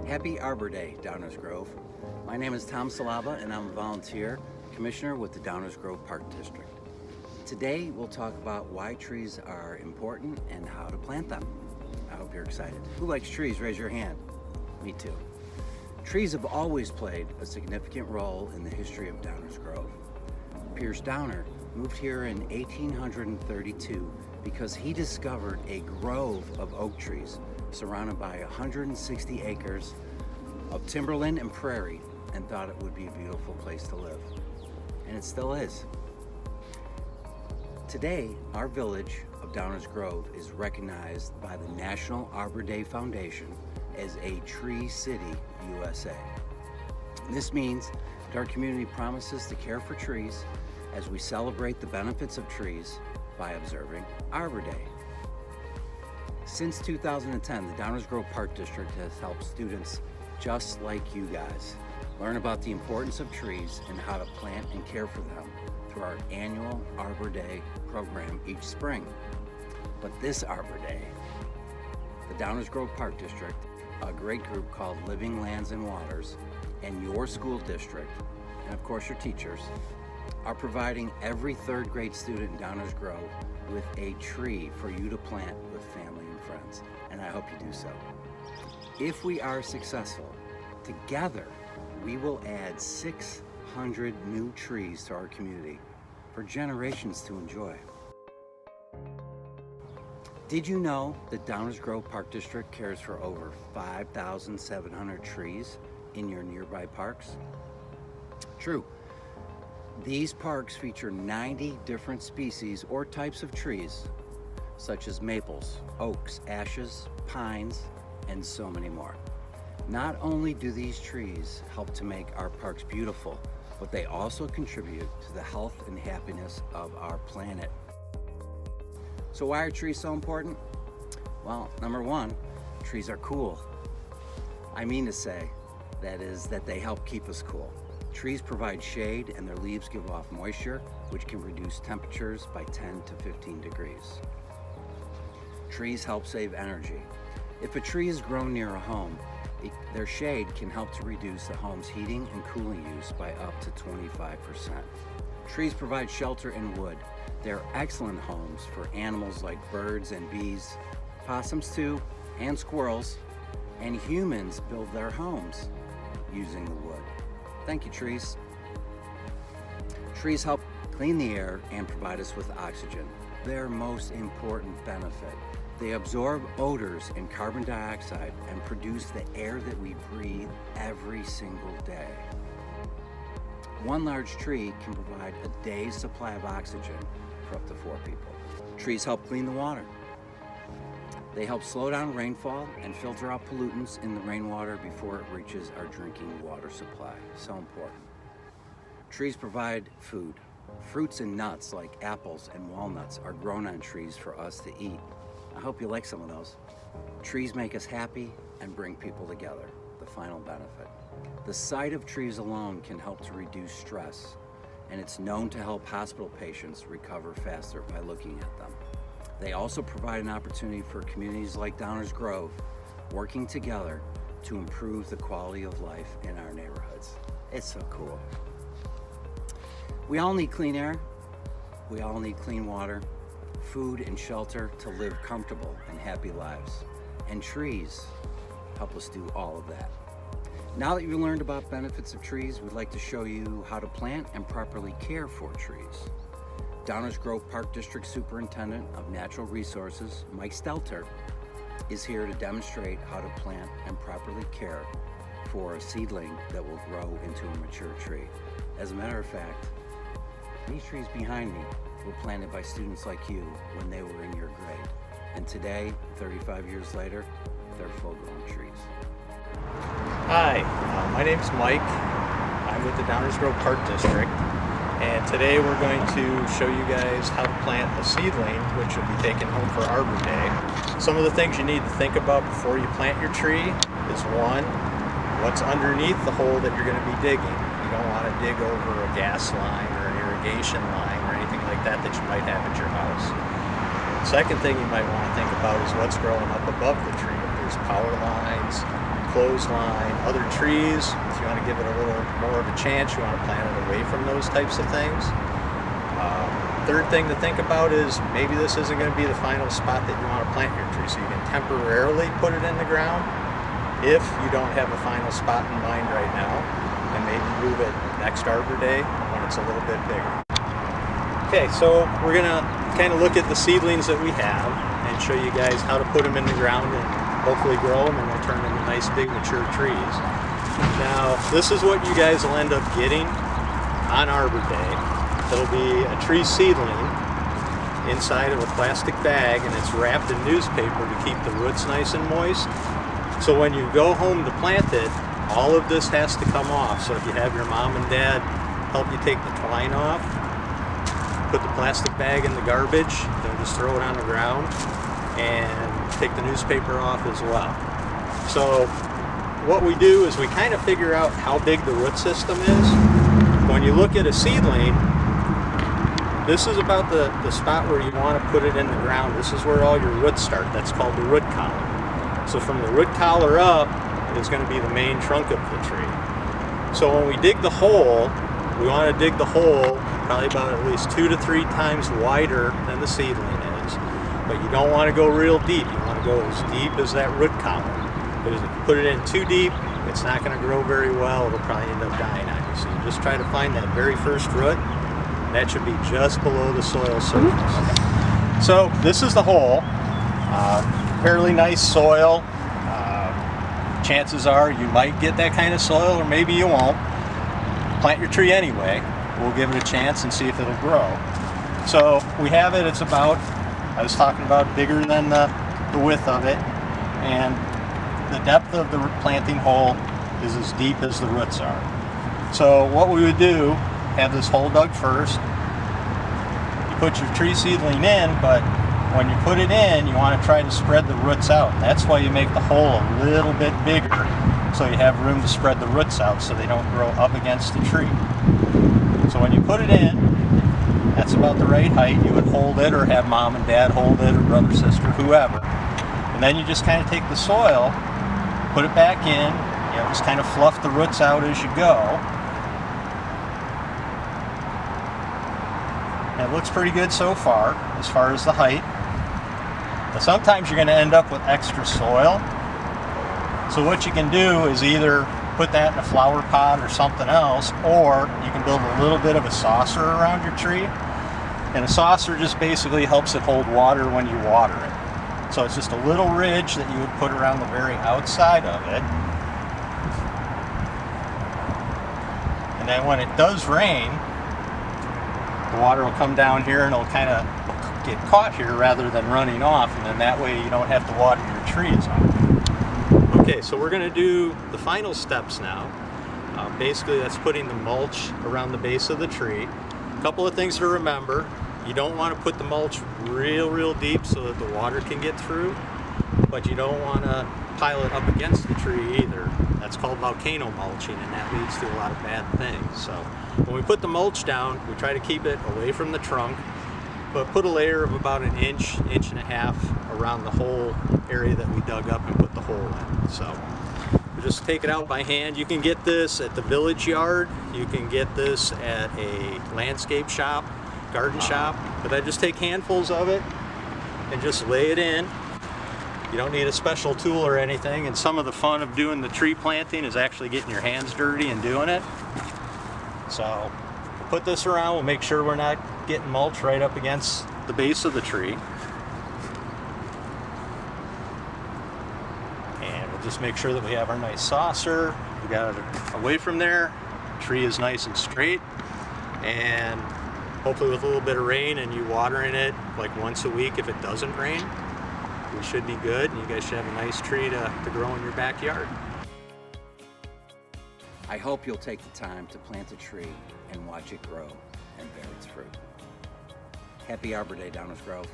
Happy Arbor Day, Downers Grove. My name is Tom Salaba and I'm a volunteer commissioner with the Downers Grove Park District. Today we'll talk about why trees are important and how to plant them. I hope you're excited. Who likes trees? Raise your hand. Me too. Trees have always played a significant role in the history of Downers Grove. Pierce Downer moved here in 1832 because he discovered a grove of oak trees surrounded by 160 acres of timberland and prairie and thought it would be a beautiful place to live. And it still is. Today, our village of Downers Grove is recognized by the National Arbor Day Foundation as a Tree City, USA. This means that our community promises to care for trees as we celebrate the benefits of trees by observing Arbor Day. Since 2010, the Downers Grove Park District has helped students just like you guys learn about the importance of trees and how to plant and care for them through our annual Arbor Day program each spring. But this Arbor Day, the Downers Grove Park District, a great group called Living Lands and Waters, and your school district, and of course your teachers, are providing every third grade student in Downers Grove with a tree for you to plant with family and friends, and I hope you do so. If we are successful, together we will add 600 new trees to our community for generations to enjoy. Did you know that Downers Grove Park District cares for over 5,700 trees in your nearby parks? True. These parks feature 90 different species or types of trees, such as maples, oaks, ashes, pines, and so many more. Not only do these trees help to make our parks beautiful, but they also contribute to the health and happiness of our planet. So why are trees so important? Well, number one, trees are cool. I mean to say, that is, that they help keep us cool. Trees provide shade and their leaves give off moisture, which can reduce temperatures by 10 to 15 degrees. Trees help save energy. If a tree is grown near a home, their shade can help to reduce the home's heating and cooling use by up to 25%. Trees provide shelter and wood. They're excellent homes for animals like birds and bees, possums too, and squirrels, and humans build their homes using the wood. Thank you, trees. Trees help clean the air and provide us with oxygen, their most important benefit. They absorb odors and carbon dioxide and produce the air that we breathe every single day. One large tree can provide a day's supply of oxygen for up to 4 people. Trees help clean the water. They help slow down rainfall and filter out pollutants in the rainwater before it reaches our drinking water supply. So important. Trees provide food. Fruits and nuts like apples and walnuts are grown on trees for us to eat. I hope you like some of those. Trees make us happy and bring people together, the final benefit. The sight of trees alone can help to reduce stress, and it's known to help hospital patients recover faster by looking at them. They also provide an opportunity for communities like Downers Grove working together to improve the quality of life in our neighborhoods. It's so cool. We all need clean air. We all need clean water, food and shelter to live comfortable and happy lives. And trees help us do all of that. Now that you've learned about benefits of trees, we'd like to show you how to plant and properly care for trees. Downers Grove Park District Superintendent of Natural Resources, Mike Stelter, is here to demonstrate how to plant and properly care for a seedling that will grow into a mature tree. As a matter of fact, these trees behind me were planted by students like you when they were in your grade. And today, 35 years later, they're full-grown trees. Hi, my name's Mike. I'm with the Downers Grove Park District, and today we're going to show you guys how to plant a seedling, which will be taken home for Arbor Day. Some of the things you need to think about before you plant your tree is one, what's underneath the hole that you're going to be digging. You don't want to dig over a gas line or an irrigation line or anything like that that you might have at your house. Second thing you might want to think about is what's growing up above the tree. If there's power lines, clothesline, other trees. If you want to give it a little more of a chance, you want to plant it away from those types of things. Third thing to think about is maybe this isn't going to be the final spot that you want to plant your tree, so you can temporarily put it in the ground if you don't have a final spot in mind right now, and maybe move it next Arbor Day when it's a little bit bigger. Okay, so we're going to kind of look at the seedlings that we have and show you guys how to put them in the ground and hopefully grow them, and they'll turn into nice big mature trees. Now, this is what you guys will end up getting on Arbor Day. It'll be a tree seedling inside of a plastic bag, and it's wrapped in newspaper to keep the roots nice and moist. So when you go home to plant it, all of this has to come off. So if you have your mom and dad help you take the twine off, put the plastic bag in the garbage, then just throw it on the ground and take the newspaper off as well. So what we do is we kind of figure out how big the root system is. When you look at a seedling, this is about the spot where you want to put it in the ground. This is where all your roots start. That's called the root collar. So from the root collar up is going to be the main trunk of the tree. So when we dig the hole, we want to dig the hole probably about at least 2 to 3 times wider than the seedling is. But you don't want to go real deep. You want to go as deep as that root collar. Because if you put it in too deep, it's not going to grow very well. It'll probably end up dying on you. So you just try to find that very first root. That should be just below the soil surface. So this is the hole. Fairly nice soil. Chances are you might get that kind of soil, or maybe you won't. Plant your tree anyway. We'll give it a chance and see if it'll grow. So we have it, it's about, I was talking about, bigger than the width of it, and the depth of the planting hole is as deep as the roots are. So what we would do, have this hole dug first, you put your tree seedling in, but when you put it in, you want to try to spread the roots out. That's why you make the hole a little bit bigger, so you have room to spread the roots out so they don't grow up against the tree. So when you put it in, that's about the right height. You would hold it, or have mom and dad hold it, or brother, sister, whoever. And then you just kind of take the soil, put it back in, you know, just kind of fluff the roots out as you go. And it looks pretty good so far as the height. But sometimes you're going to end up with extra soil. So what you can do is either put that in a flower pot or something else, or you can build a little bit of a saucer around your tree. And a saucer just basically helps it hold water when you water it. So it's just a little ridge that you would put around the very outside of it. And then when it does rain, the water will come down here and it'll kind of get caught here rather than running off, and then that way you don't have to water your tree as often. Okay, so we're going to do the final steps now. Basically that's putting the mulch around the base of the tree. A couple of things to remember. You don't want to put the mulch real deep so that the water can get through, but you don't want to pile it up against the tree either. That's called volcano mulching, and that leads to a lot of bad things. So when we put the mulch down, we try to keep it away from the trunk, but put a layer of about an inch and a half around the whole area that we dug up and put the hole in. So we just take it out by hand. You can get this at the village yard. You can get this at a landscape shop, garden shop, but I just take handfuls of it and just lay it in. You don't need a special tool or anything, and some of the fun of doing the tree planting is actually getting your hands dirty and doing it. So we'll put this around, we'll make sure we're not getting mulch right up against the base of the tree. And we'll just make sure that we have our nice saucer. We got it away from there. The tree is nice and straight, and hopefully with a little bit of rain and you watering it like once a week if it doesn't rain, we should be good, and you guys should have a nice tree to grow in your backyard. I hope you'll take the time to plant a tree and watch it grow and bear its fruit. Happy Arbor Day, Downers Grove.